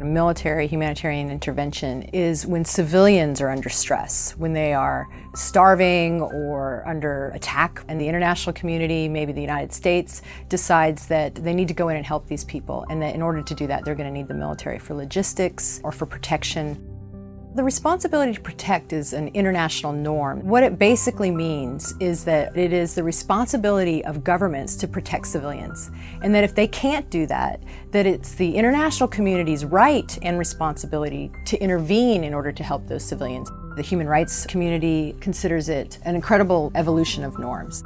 Military humanitarian intervention is when civilians are under stress, when they are starving or under attack, and the international community, maybe the United States, decides that they need to go in and help these people, and that in order to do that, they're going to need the military for logistics or for protection. The responsibility to protect is an international norm. What it basically means is that it is the responsibility of governments to protect civilians, and that if they can't do that, that it's the international community's right and responsibility to intervene in order to help those civilians. The human rights community considers it an incredible evolution of norms.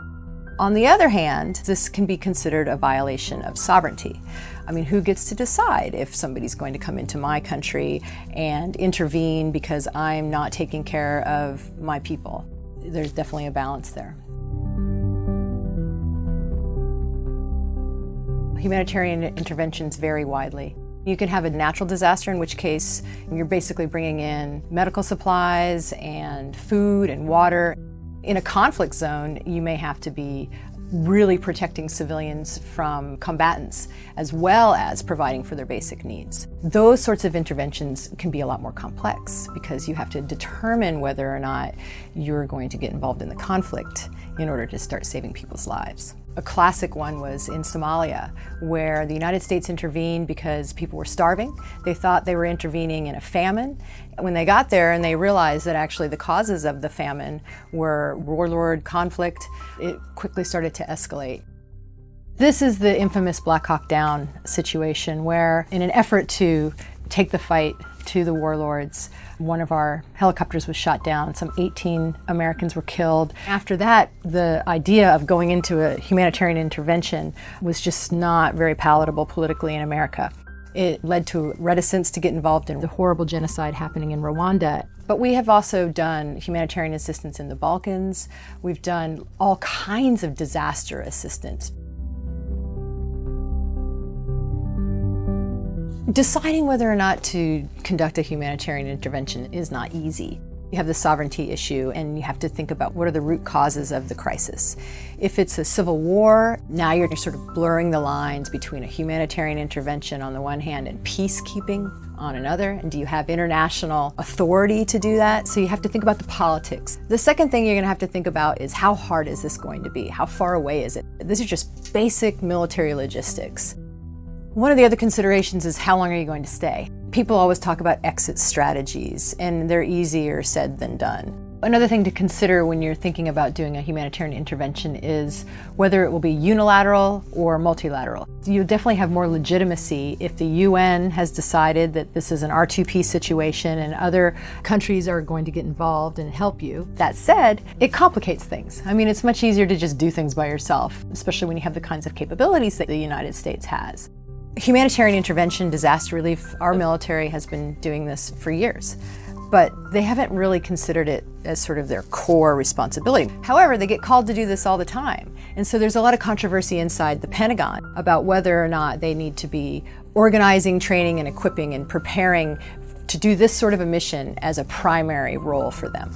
On the other hand, this can be considered a violation of sovereignty. I mean, who gets to decide if somebody's going to come into my country and intervene because I'm not taking care of my people? There's definitely a balance there. Humanitarian interventions vary widely. You can have a natural disaster, in which case you're basically bringing in medical supplies and food and water. In a conflict zone, you may have to be really protecting civilians from combatants, as well as providing for their basic needs. Those sorts of interventions can be a lot more complex because you have to determine whether or not you're going to get involved in the conflict in order to start saving people's lives. A classic one was in Somalia, where the United States intervened because people were starving. They thought they were intervening in a famine. When they got there and they realized that actually the causes of the famine were warlord conflict, it quickly started to escalate. This is the infamous Black Hawk Down situation, where in an effort to take the fight to the warlords, one of our helicopters was shot down. Some 18 Americans were killed. After that, the idea of going into a humanitarian intervention was just not very palatable politically in America. It led to reticence to get involved in the horrible genocide happening in Rwanda. But we have also done humanitarian assistance in the Balkans. We've done all kinds of disaster assistance. Deciding whether or not to conduct a humanitarian intervention is not easy. You have the sovereignty issue, and you have to think about what are the root causes of the crisis. If it's a civil war, now you're sort of blurring the lines between a humanitarian intervention on the one hand and peacekeeping on another. And do you have international authority to do that? So you have to think about the politics. The second thing you're going to have to think about is how hard is this going to be? How far away is it? These are just basic military logistics. One of the other considerations is how long are you going to stay? People always talk about exit strategies, and they're easier said than done. Another thing to consider when you're thinking about doing a humanitarian intervention is whether it will be unilateral or multilateral. You definitely have more legitimacy if the UN has decided that this is an R2P situation and other countries are going to get involved and help you. That said, it complicates things. I mean, it's much easier to just do things by yourself, especially when you have the kinds of capabilities that the United States has. Humanitarian intervention, disaster relief, our military has been doing this for years, but they haven't really considered it as sort of their core responsibility. However, they get called to do this all the time, and so there's a lot of controversy inside the Pentagon about whether or not they need to be organizing, training, and equipping and preparing to do this sort of a mission as a primary role for them.